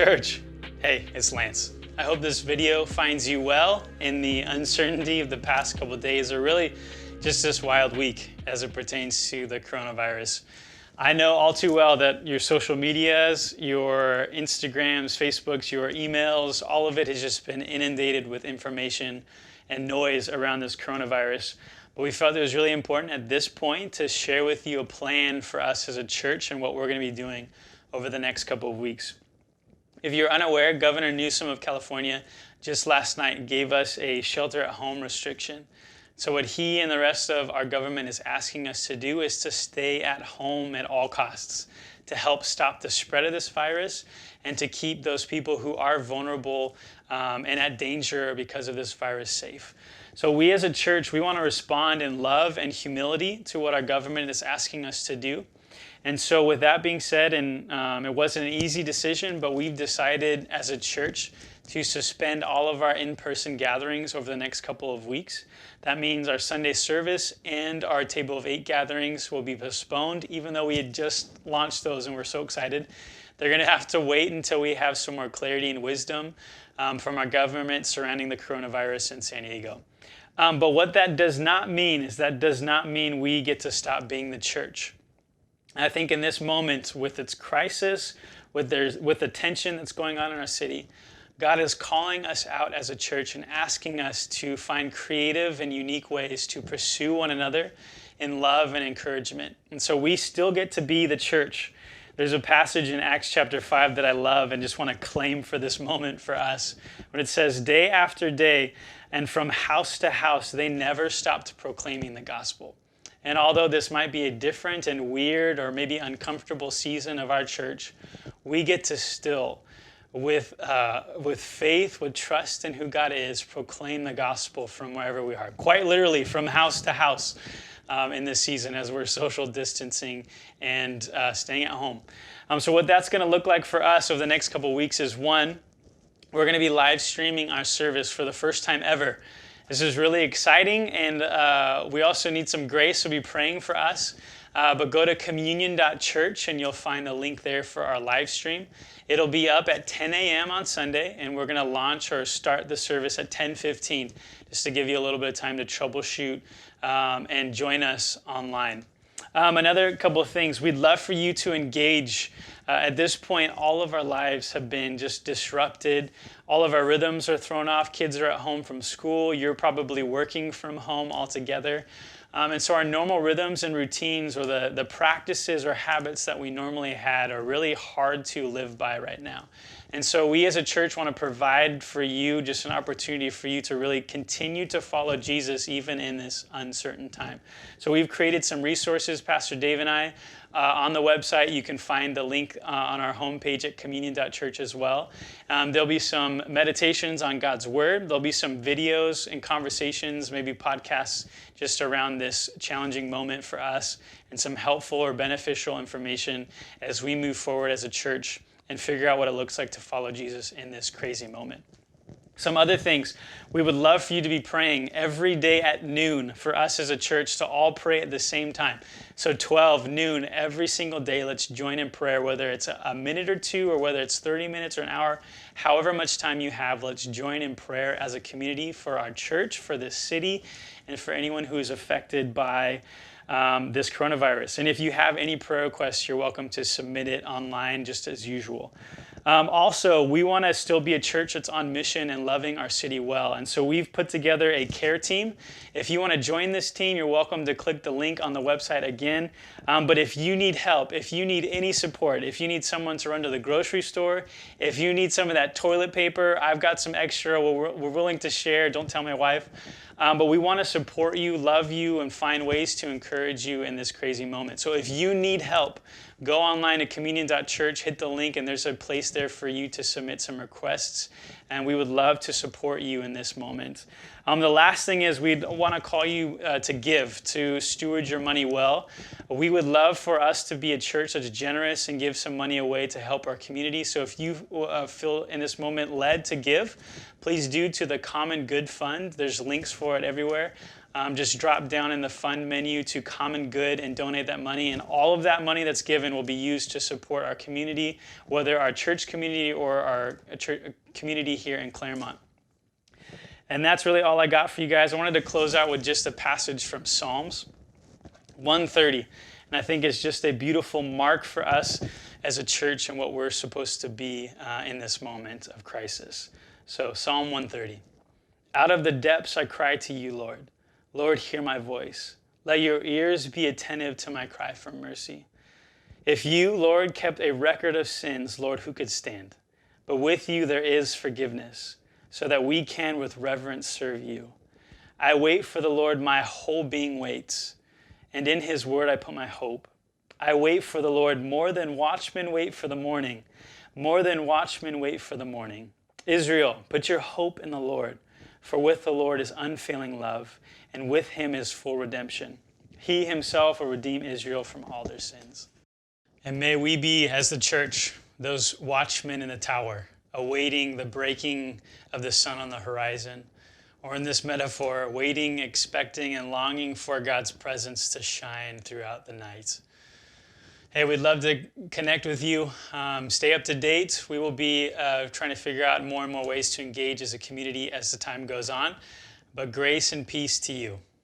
Church. Hey, it's Lance. I hope this video finds you well in the uncertainty of the past couple of days, or really just this wild week as it pertains to the coronavirus. I know all too well that your social medias, your Instagrams, Facebooks, your emails, all of it has just been inundated with information and noise around this coronavirus. But we felt it was really important at this point to share with you a plan for us as a church and what we're going to be doing over the next couple of weeks. If you're unaware, Governor Newsom of California just last night gave us a shelter-at-home restriction. So what he and the rest of our government is asking us to do is to stay at home at all costs to help stop the spread of this virus and to keep those people who are vulnerable and at danger because of this virus safe. So we as a church, we want to respond in love and humility to what our government is asking us to do. And so with that being said, and it wasn't an easy decision, but we've decided as a church to suspend all of our in-person gatherings over the next couple of weeks. That means our Sunday service and our Table of 8 gatherings will be postponed, even though we had just launched those and we're so excited. They're going to have to wait until we have some more clarity and wisdom from our government surrounding the coronavirus in San Diego. But what that does not mean is that does not mean we get to stop being the church. I think in this moment, with its crisis, with the tension that's going on in our city, God is calling us out as a church and asking us to find creative and unique ways to pursue one another in love and encouragement. And so we still get to be the church. There's a passage in Acts chapter 5 that I love and just want to claim for this moment for us. When it says, day after day, and from house to house, they never stopped proclaiming the gospel. And although this might be a different and weird or maybe uncomfortable season of our church, we get to still, with faith, with trust in who God is, proclaim the gospel from wherever we are. Quite literally from house to house in this season as we're social distancing and staying at home. So what that's going to look like for us over the next couple of weeks is, one, we're going to be live streaming our service for the first time ever. This is really exciting, and we also need some grace, so be praying for us. But go to communion.church, and you'll find the link there for our live stream. It'll be up at 10 a.m. on Sunday, and we're going to launch or start the service at 10:15, just to give you a little bit of time to troubleshoot and join us online. Another couple of things, we'd love for you to engage. At this point, all of our lives have been just disrupted. All of our rhythms are thrown off. Kids are at home from school. You're probably working from home altogether. And so our normal rhythms and routines, or the practices or habits that we normally had, are really hard to live by right now. And so we as a church want to provide for you just an opportunity for you to really continue to follow Jesus even in this uncertain time. So we've created some resources, Pastor Dave and I, on the website. You can find the link on our homepage at communion.church as well. There'll be some meditations on God's Word. There'll be some videos and conversations, maybe podcasts, just around this challenging moment for us, and some helpful or beneficial information as we move forward as a church and figure out what it looks like to follow Jesus in this crazy moment. Some other things, we would love for you to be praying every day at noon for us as a church to all pray at the same time. So 12 noon every single day, let's join in prayer, whether it's a minute or two or whether it's 30 minutes or an hour, however much time you have, let's join in prayer as a community for our church, for this city, and for anyone who is affected by this coronavirus. And if you have any prayer requests, you're welcome to submit it online just as usual. Also, we want to still be a church that's on mission and loving our city well. And so we've put together a care team. If you want to join this team, you're welcome to click the link on the website again. But if you need help, if you need any support, if you need someone to run to the grocery store, if you need some of that toilet paper, I've got some extra we're willing to share. Don't tell my wife. But we want to support you, love you, and find ways to encourage you in this crazy moment. So if you need help, go online to communion.church, hit the link, and there's a place there for you to submit some requests. And we would love to support you in this moment. The last thing is we'd want to call you to give, to steward your money well. We would love for us to be a church that's generous and give some money away to help our community. So if you feel in this moment led to give, please do to the Common Good Fund. There's links for it everywhere. just drop down in the fund menu to Common Good and donate that money. And all of that money that's given will be used to support our community, whether our church community or our community here in Claremont. And that's really all I got for you guys. I wanted to close out with just a passage from Psalms 130. And I think it's just a beautiful mark for us as a church and what we're supposed to be in this moment of crisis. So Psalm 130. Out of the depths I cry to you, Lord. Lord, hear my voice. Let your ears be attentive to my cry for mercy. If you, Lord, kept a record of sins, Lord, who could stand? But with you there is forgiveness, so that we can with reverence serve you. I wait for the Lord, my whole being waits, and in his word I put my hope. I wait for the Lord more than watchmen wait for the morning, more than watchmen wait for the morning. Israel, put your hope in the Lord, for with the Lord is unfailing love, and with him is full redemption. He himself will redeem Israel from all their sins. And may we be, as the church, those watchmen in the tower, awaiting the breaking of the sun on the horizon, or in this metaphor, waiting, expecting, and longing for God's presence to shine throughout the night. Hey, we'd love to connect with you. Stay up to date. We will be trying to figure out more and more ways to engage as a community as the time goes on. But grace and peace to you.